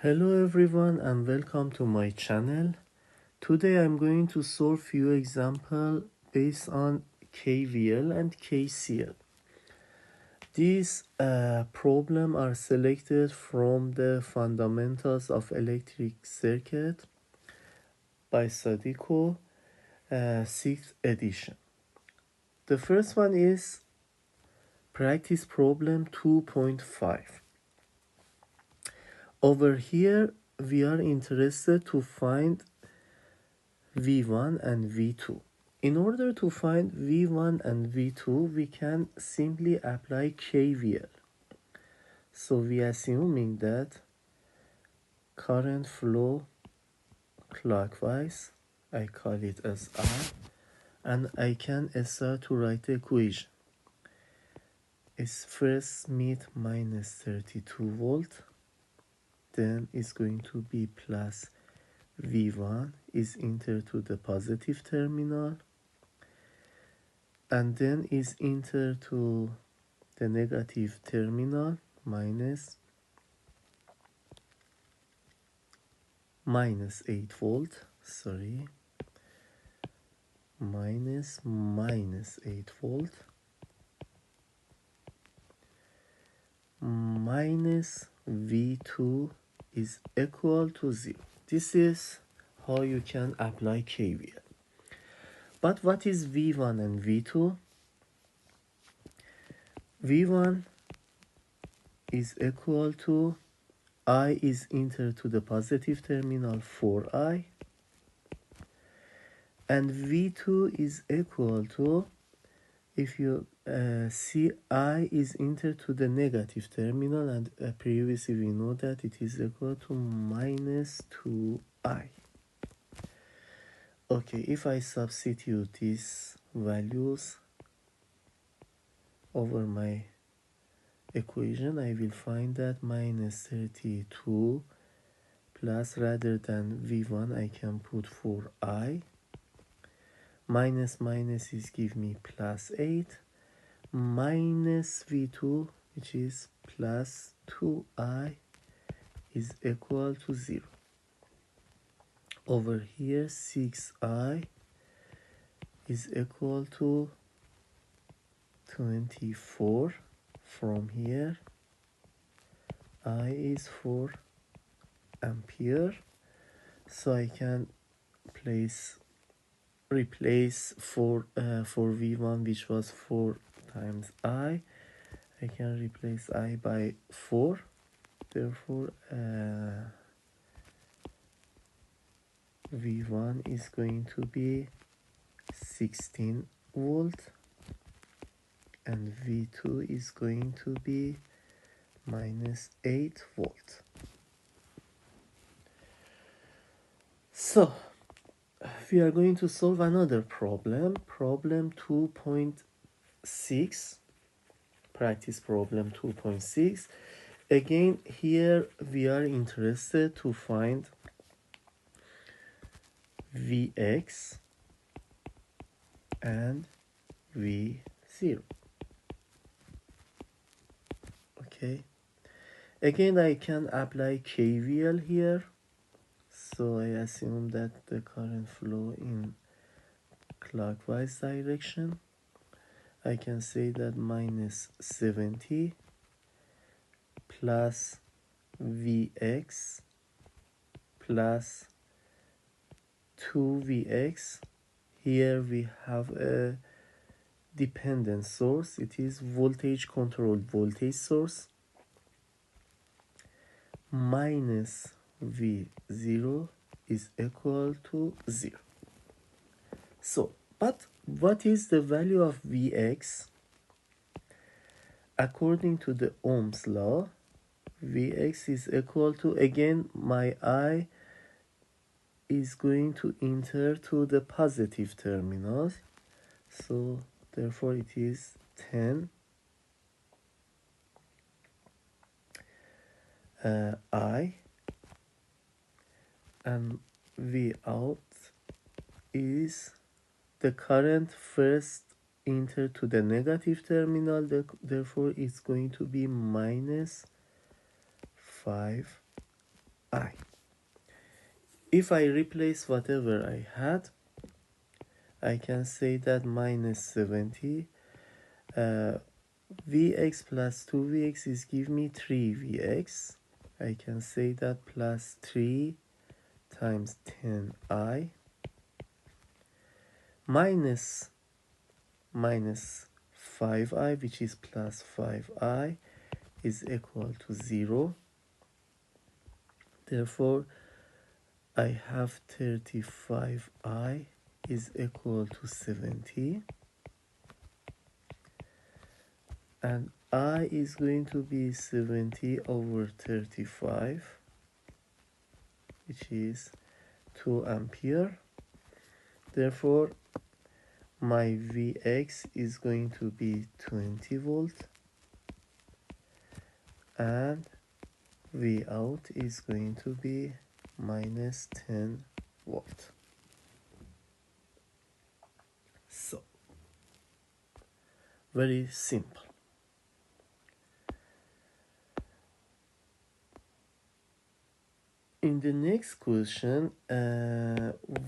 Hello everyone and welcome to my channel. Today I'm going to solve few examples based on KVL and KCL. These problems are selected from the Fundamentals of Electric Circuit by Sadiku, 6th edition. The first one is practice problem 2.5. Over here, we are interested to find V1 and V2. In order to find V1 and V2, we can simply apply KVL. So we are assuming that current flow clockwise, I call it as I, and I can start to write the equation. It's first meet minus 32 volt, then it's going to be plus V1 is enter to the positive terminal, and then is enter to the negative terminal minus 8 volt, minus 8 volt minus V2 is equal to 0. This is how you can apply KVL. But what is V1 and V2? V1 is equal to I is enter to the positive terminal 4I, and V2 is equal to, if you see, I is enter to the negative terminal, and previously we know that it is equal to minus 2I. Okay, if I substitute these values over my equation, I will find that minus 32 plus, rather than V1 I can put 4I, minus is give me plus 8, minus V2, which is plus 2I, is equal to 0. Over here 6I is equal to 24. From here I is 4 ampere, so I can replace for V1, which was 4 times I can replace I by 4. Therefore V1 is going to be 16 volt and V2 is going to be minus 8 volt. So we are going to solve another problem 2.6, practice problem 2.6. Again, here we are interested to find Vx and V0. Okay, again I can apply KVL here. So I assume that the current flow in clockwise direction. I can say that minus 70 plus Vx plus 2Vx. Here we have a dependent source. It is voltage controlled voltage source, minus V0 is equal to 0. So, but what is the value of Vx? According to the Ohm's law, Vx is equal to, again, my I is going to enter to the positive terminal. So, therefore, it is 10 I, and V out is the current first enter to the negative terminal, therefore it's going to be minus 5I. I. If I replace whatever I had, I can say that minus 70 Vx plus 2Vx is give me 3Vx. I can say that plus 3 times 10I minus 5I, which is plus 5I, is equal to 0. Therefore, I have 35I is equal to 70. And I is going to be 70 over 35, which is 2 ampere. Therefore, my Vx is going to be 20 volt and V out is going to be minus 10 volt. So, very simple. In the next question,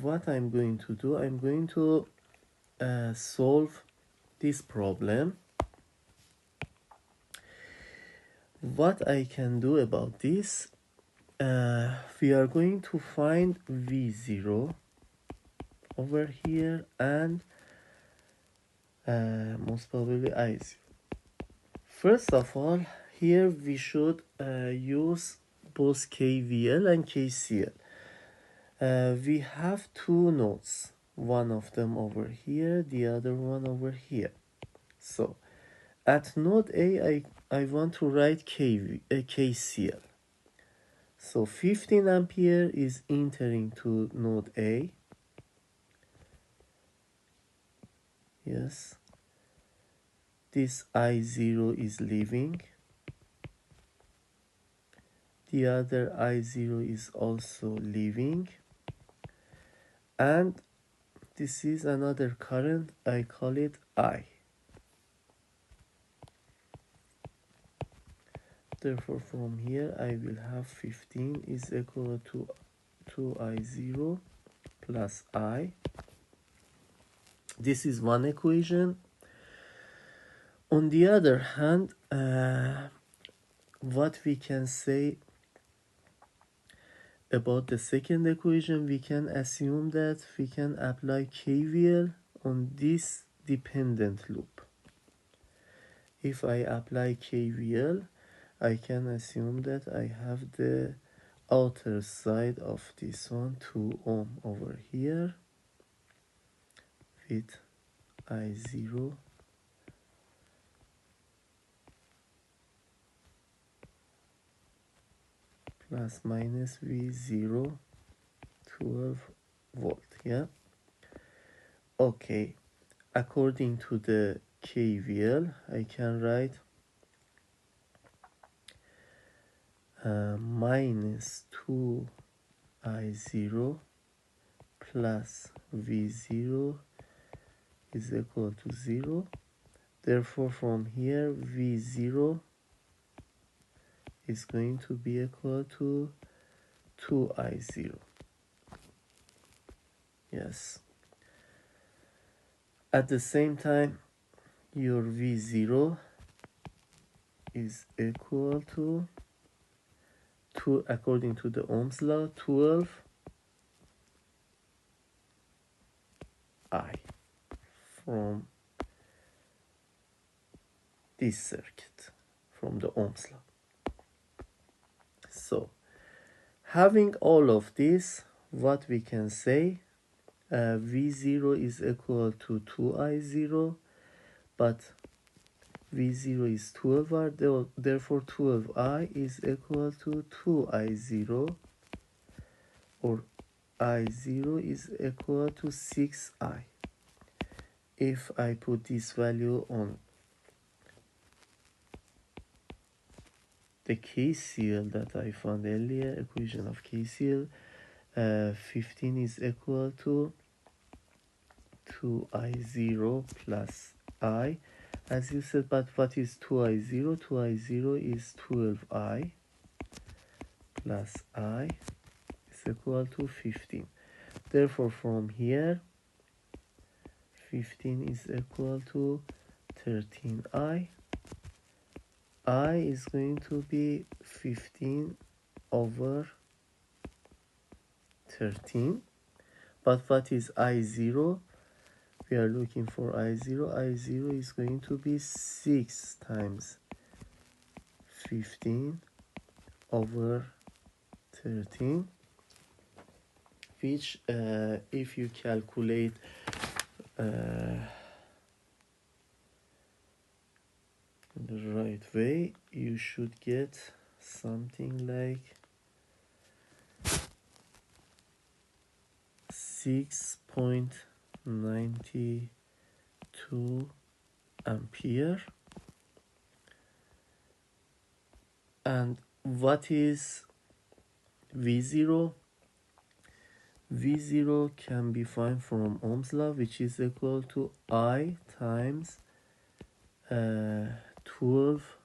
what I'm going to do, I'm going to solve this problem. What I can do about this, we are going to find V0 over here and most probably I0. First of all, here we should use both KVL and KCL. We have two nodes, one of them over here, the other one over here. So at node A, I want to write KCL. So 15 ampere is entering to node A. Yes. This I0 is leaving. The other I0 is also leaving. And this is another current, I call it I. Therefore, from here, I will have 15 is equal to 2I0 plus I. This is one equation. On the other hand, what we can say about the second equation, we can assume that we can apply KVL on this dependent loop. If I apply KVL, I can assume that I have the outer side of this one 2 ohm over here with I0 plus minus V0 12 volt. Yeah, okay, according to the KVL I can write minus 2I0 plus V0 is equal to 0. Therefore, from here V0 is going to be equal to 2I0. Yes. At the same time, your V0 is equal to 2, according to the Ohm's law, 12I from this circuit, from the Ohm's law. So, having all of this, what we can say, V0 is equal to 2I0, but V0 is 12R, therefore 12I is equal to 2I0, or I0 is equal to 6I. If I put this value on the KCL that I found earlier, equation of KCL, 15 is equal to 2I0 plus I, as you said. But what is 2I0? 2I0 is 12I plus I is equal to 15. Therefore, from here, 15 is equal to 13I. I is going to be 15 over 13. But what is I0? We are looking for I0. I0 is going to be 6 times 15 over 13, which if you calculate the right way, you should get something like 6.92 ampere. And what is V0? V0 can be found from Ohm's law, which is equal to I times 12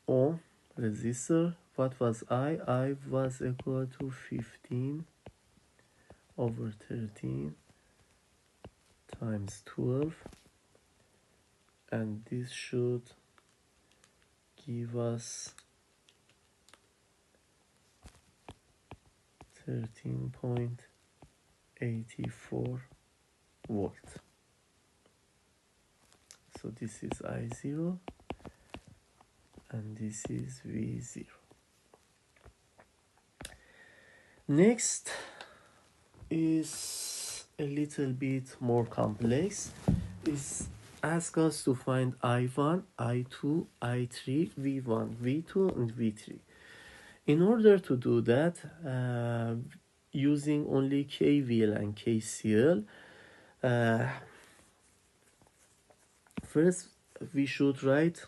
ohm resistor. What was I? I was equal to 15 over 13 times 12, and this should give us 13.84 volt. So this is I0 and this is V0. Next is a little bit more complex. It's ask us to find I1, I2, I3, V1, V2 and V3. In order to do that, using only KVL and KCL, first we should write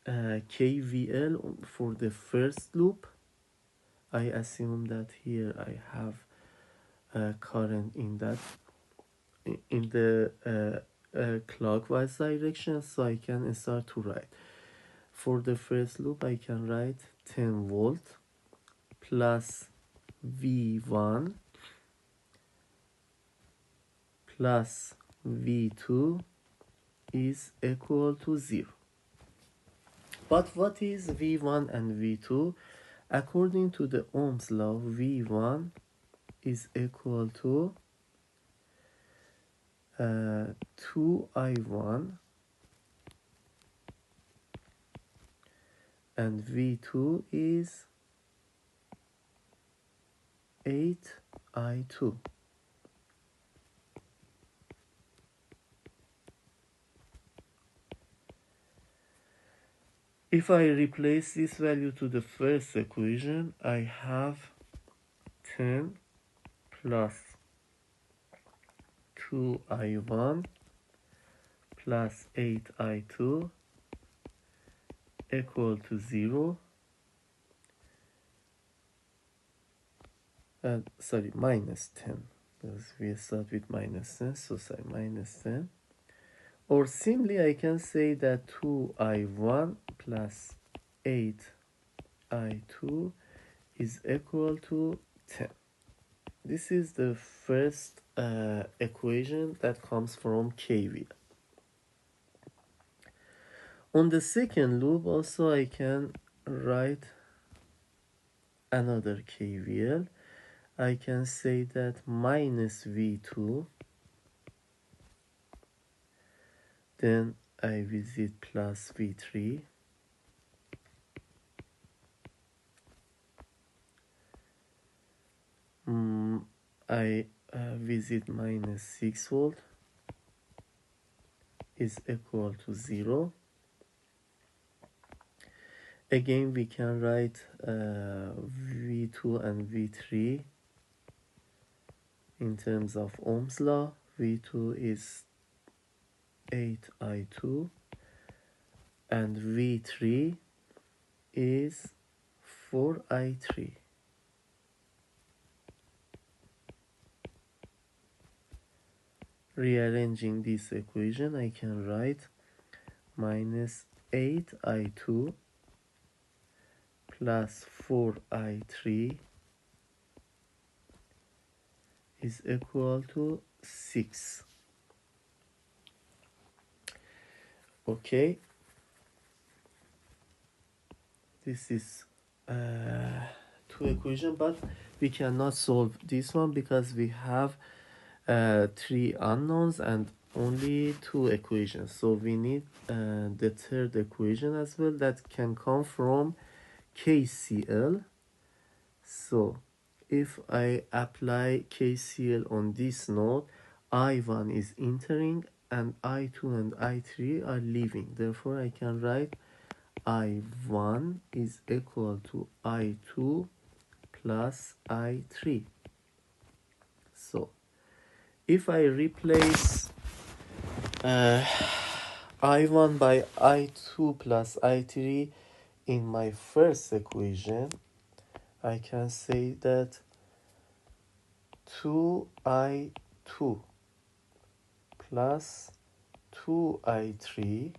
KVL for the first loop. I assume that here I have current in the clockwise direction, so I can start to write. For the first loop, I can write 10 volt plus V1 plus V2 is equal to 0. But what is V1 and V2? According to the Ohm's law, V1 is equal to 2I1 and V2 is 8I2. If I replace this value to the first equation, I have 10 plus 2I1 plus 8I2 equal to 0. Sorry, minus 10, because we start with minus 10, so say minus 10. Or simply I can say that 2I1 plus 8I2 is equal to 10. This is the first equation that comes from KVL. On the second loop also I can write another KVL. I can say that minus V2, then I visit plus V3, I visit minus 6 volt is equal to 0. Again we can write V2 and V3 in terms of Ohm's law. V2 is 8I2 and V3 is 4I3. Rearranging this equation, I can write minus 8I2 plus 4i3 is equal to 6. Okay, this is two equation, but we cannot solve this one because we have three unknowns and only two equations. So we need the third equation as well that can come from KCL. So if I apply KCL on this node, I1 is entering and I2 and I3 are leaving. Therefore, I can write I1 is equal to I2 plus I3. So if I replace I1 by I2 plus I3 in my first equation, I can say that 2I2 plus 2I3,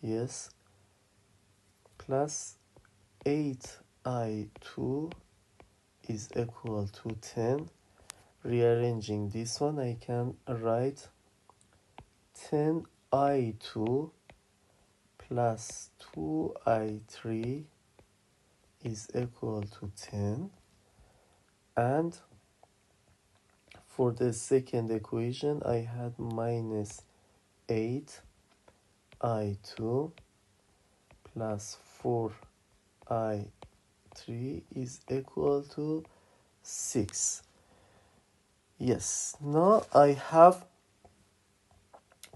yes, plus 8I2 is equal to 10. Rearranging this one, I can write 10I2 plus 2I3 is equal to 10. And for the second equation, I had minus 8I2 plus 4I3 is equal to 6. Yes, now I have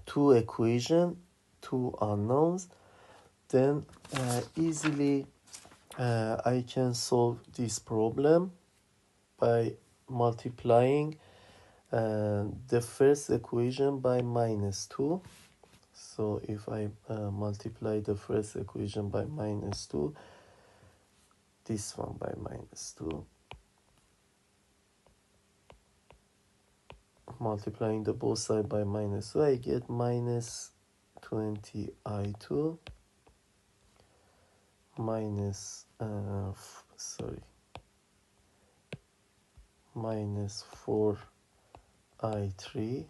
two equations, two unknowns. Then easily I can solve this problem by multiplying the first equation by minus 2. So if I multiply the first equation by minus 2, this one by minus 2, multiplying the both side by minus 2, I get minus 20I2 minus minus 4I3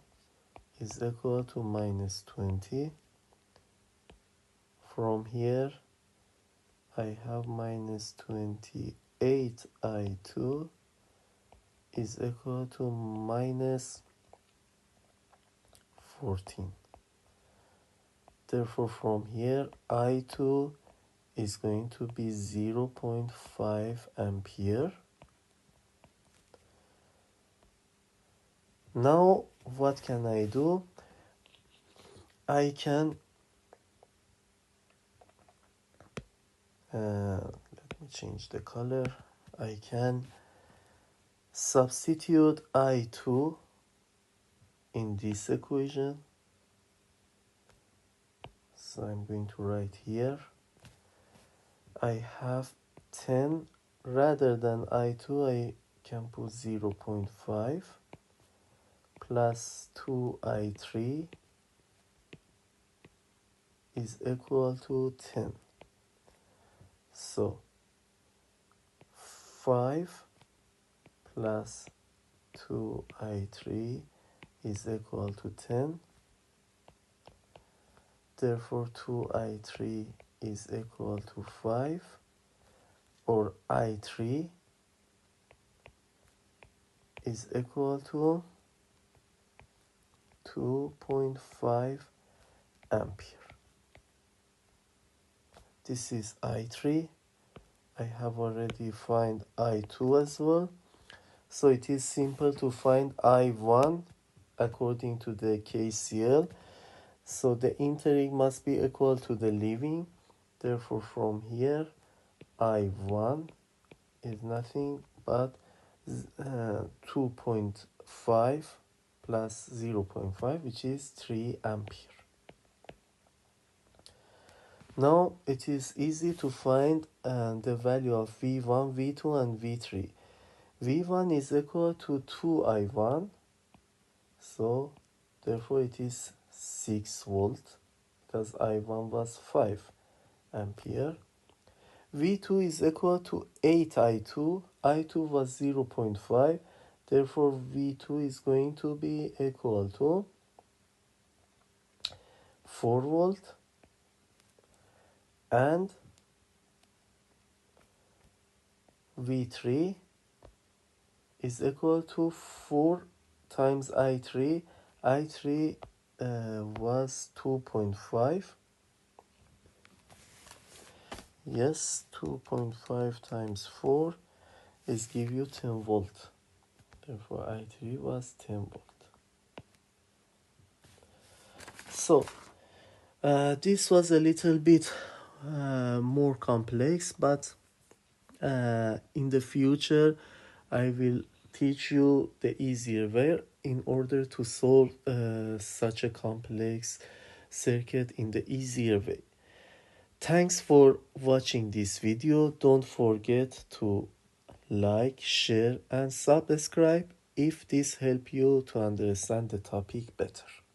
is equal to minus 20. From here I have minus 28I2 is equal to minus 14. Therefore from here I2 is going to be 0.5 ampere. Now what can I do? I can let me change the color. I can substitute I2 in this equation. So I'm going to write here. I have 10. Rather than I2, I can put 0.5 plus 2I3 is equal to 10. So 5 plus 2I3 is equal to 10. Therefore 2I3 is equal to 5, or I3 is equal to 2.5 ampere. This is I3. I have already find I2 as well. So it is simple to find I1 according to the KCL. So the entering must be equal to the leaving. Therefore from here I1 is nothing but 2.5 plus 0.5, which is 3 ampere. Now it is easy to find the value of V1, V2 and V3. V1 is equal to 2I1, so therefore it is 6 volt because I1 was 5 ampere. V2 is equal to 8I2. I2 was 0.5. Therefore, V2 is going to be equal to 4 volt, and V3 is equal to 4 times I3. I3 was 2.5. Yes, 2.5 times 4 is give you 10 volt. Therefore, I3 was 10 volt. So, this was a little bit more complex, but in the future, I will teach you the easier way in order to solve such a complex circuit in the easier way. Thanks for watching this video. Don't forget to like, share, and subscribe if this helps you to understand the topic better.